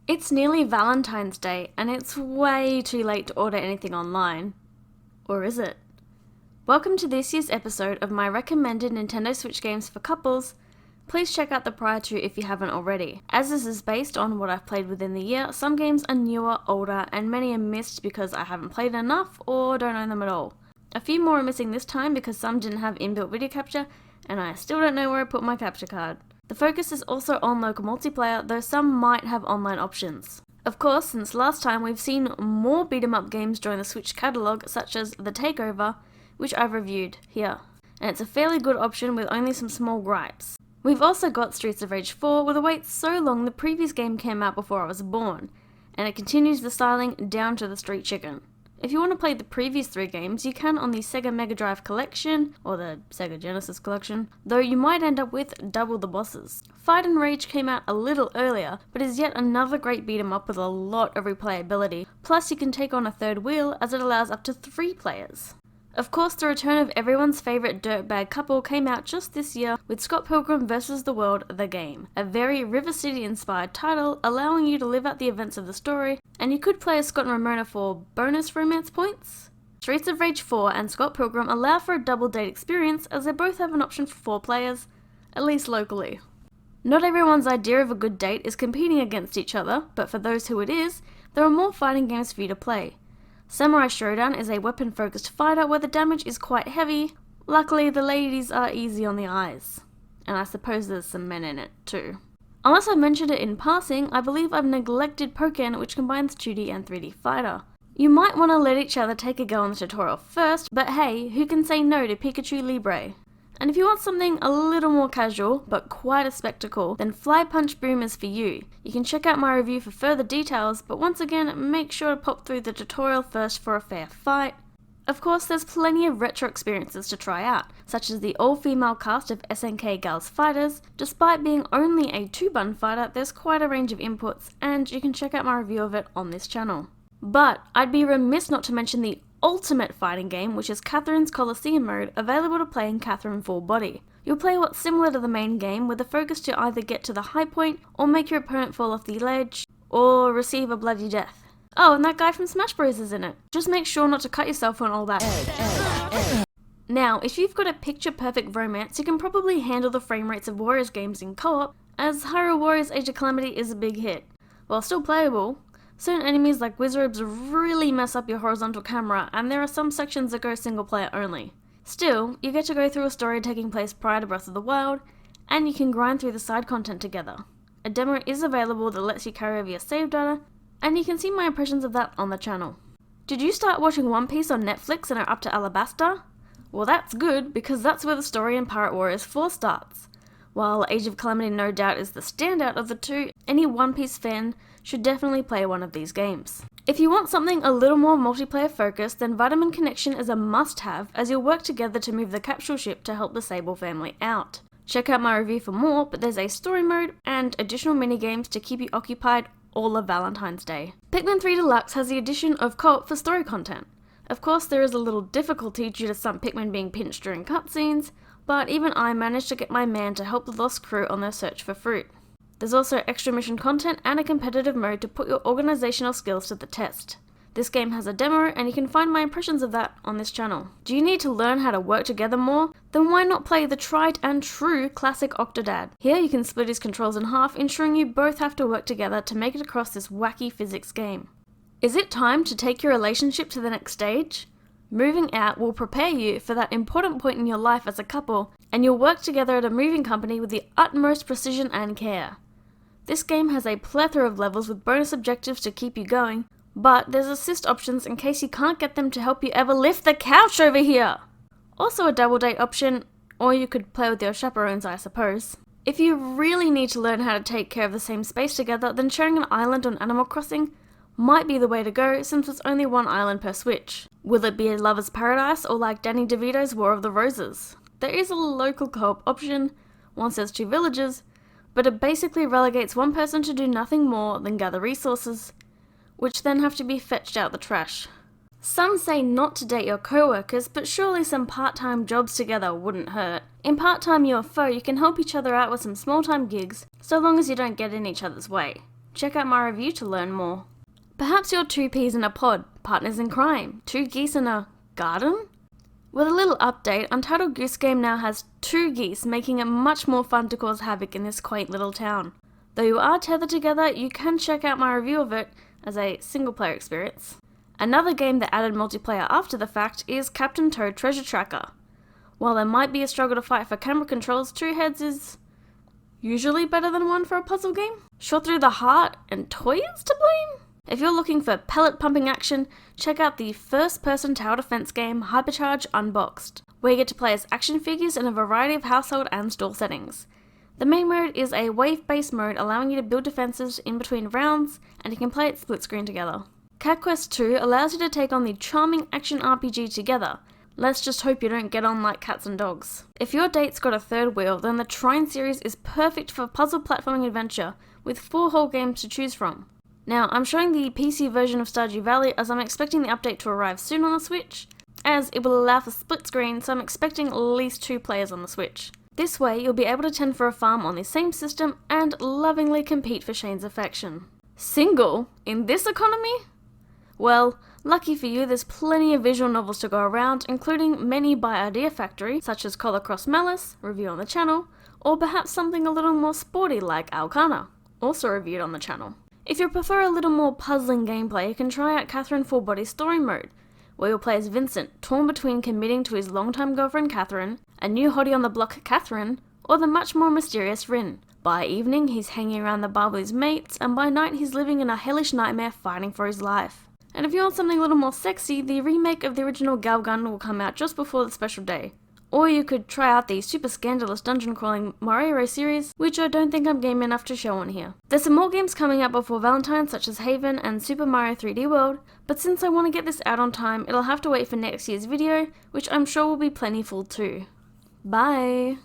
It's nearly Valentine's Day, and it's way too late to order anything online. Or is it? Welcome to this year's episode of my recommended Nintendo Switch games for couples. Please check out the prior two if you haven't already. As this is based on what I've played within the year, some games are newer, older, and many are missed because I haven't played enough or don't own them at all. A few more are missing this time because some didn't have inbuilt video capture, and I still don't know where I put my capture card. The focus is also on local multiplayer, though some might have online options. Of course, since last time we've seen more beat 'em up games join the Switch catalogue, such as The Takeover, which I've reviewed here, and it's a fairly good option with only some small gripes. We've also got Streets of Rage 4 with a wait so long the previous game came out before I was born, and it continues the styling down to the street chicken. If you want to play the previous three games, you can on the Sega Mega Drive Collection, or the Sega Genesis Collection, though you might end up with double the bosses. Fight and Rage came out a little earlier, but is yet another great beat 'em up with a lot of replayability, plus you can take on a third wheel as it allows up to 3 players. Of course, the return of everyone's favourite dirtbag couple came out just this year with Scott Pilgrim vs. the World: The Game, a very River City inspired title allowing you to live out the events of the story, and you could play as Scott and Ramona for bonus romance points. Streets of Rage 4 and Scott Pilgrim allow for a double date experience as they both have an option for 4 players, at least locally. Not everyone's idea of a good date is competing against each other, but for those who it is, there are more fighting games for you to play. Samurai Showdown is a weapon-focused fighter where the damage is quite heavy. Luckily, the ladies are easy on the eyes. And I suppose there's some men in it, too. Unless I mentioned it in passing, I believe I've neglected Pokken, which combines 2D and 3D fighter. You might want to let each other take a go on the tutorial first, but hey, who can say no to Pikachu Libre? And if you want something a little more casual, but quite a spectacle, then Fly Punch Boom is for you. You can check out my review for further details, but once again, make sure to pop through the tutorial first for a fair fight. Of course, there's plenty of retro experiences to try out, such as the all-female cast of SNK Gals Fighters. Despite being only a 2-button fighter, there's quite a range of inputs, and you can check out my review of it on this channel. But I'd be remiss not to mention the ultimate fighting game, which is Catherine's Colosseum mode, available to play in Catherine Full Body. You'll play what's similar to the main game, with the focus to either get to the high point, or make your opponent fall off the ledge, or receive a bloody death. Oh, and that guy from Smash Bros is in it. Just make sure not to cut yourself on all that. Now, if you've got a picture-perfect romance, you can probably handle the frame rates of Warriors games in co-op, as Hyrule Warriors Age of Calamity is a big hit. While still playable, certain enemies like Wizards really mess up your horizontal camera, and there are some sections that go single player only. Still, you get to go through a story taking place prior to Breath of the Wild, and you can grind through the side content together. A demo is available that lets you carry over your save data, and you can see my impressions of that on the channel. Did you start watching One Piece on Netflix and are up to Alabasta? Well, that's good, because that's where the story in Pirate Warriors 4 starts. While Age of Calamity no doubt is the standout of the two, any One Piece fan should definitely play one of these games. If you want something a little more multiplayer focused, then Vitamin Connection is a must-have, as you'll work together to move the capsule ship to help the Sable family out. Check out my review for more, but there's a story mode and additional minigames to keep you occupied all of Valentine's Day. Pikmin 3 Deluxe has the addition of co-op for story content. Of course, there is a little difficulty due to some Pikmin being pinched during cutscenes, but even I managed to get my man to help the lost crew on their search for fruit. There's also extra mission content and a competitive mode to put your organisational skills to the test. This game has a demo, and you can find my impressions of that on this channel. Do you need to learn how to work together more? Then why not play the tried and true classic Octodad? Here you can split his controls in half, ensuring you both have to work together to make it across this wacky physics game. Is it time to take your relationship to the next stage? Moving out will prepare you for that important point in your life as a couple, and you'll work together at a moving company with the utmost precision and care. This game has a plethora of levels with bonus objectives to keep you going, but there's assist options in case you can't get them to help you ever lift the couch over here! Also a double date option, or you could play with your chaperones, I suppose. If you really need to learn how to take care of the same space together, then sharing an island on Animal Crossing might be the way to go, since it's only one island per Switch. Will it be a lover's paradise, or like Danny DeVito's War of the Roses? There is a local co-op option, one says 2 villages, but it basically relegates one person to do nothing more than gather resources, which then have to be fetched out the trash. Some say not to date your co-workers, but surely some part-time jobs together wouldn't hurt. In part-time UFO, you can help each other out with some small-time gigs, so long as you don't get in each other's way. Check out my review to learn more. Perhaps you're two peas in a pod, partners in crime, two geese in a garden? With a little update, Untitled Goose Game now has 2 geese, making it much more fun to cause havoc in this quaint little town. Though you are tethered together, you can check out my review of it as a single player experience. Another game that added multiplayer after the fact is Captain Toad Treasure Tracker. While there might be a struggle to fight for camera controls, 2 heads is usually better than 1 for a puzzle game. Shot through the heart and toys to blame? If you're looking for pellet pumping action, check out the first-person tower defense game Hypercharge Unboxed, where you get to play as action figures in a variety of household and store settings. The main mode is a wave-based mode allowing you to build defenses in between rounds, and you can play it split screen together. Cat Quest 2 allows you to take on the charming action RPG together. Let's just hope you don't get on like cats and dogs. If your date's got a third wheel, then the Trine series is perfect for puzzle platforming adventure with 4 whole games to choose from. Now, I'm showing the PC version of Stardew Valley as I'm expecting the update to arrive soon on the Switch, as it will allow for split screen, so I'm expecting at least 2 players on the Switch. This way, you'll be able to tend for a farm on the same system and lovingly compete for Shane's affection. Single? In this economy? Well, lucky for you, there's plenty of visual novels to go around, including many by Idea Factory, such as Collar Cross Malice, review on the channel, or perhaps something a little more sporty like Alcana, also reviewed on the channel. If you prefer a little more puzzling gameplay, you can try out Catherine Full Body Story Mode, where you'll play as Vincent, torn between committing to his longtime girlfriend Catherine, a new hottie on the block Catherine, or the much more mysterious Rin. By evening, he's hanging around the bar with his mates, and by night he's living in a hellish nightmare fighting for his life. And if you want something a little more sexy, the remake of the original Galgun will come out just before the special day. Or you could try out the super scandalous dungeon crawling Mario series, which I don't think I'm game enough to show on here. There's some more games coming out before Valentine's such as Haven and Super Mario 3D World, but since I want to get this out on time, it'll have to wait for next year's video, which I'm sure will be plentiful too. Bye!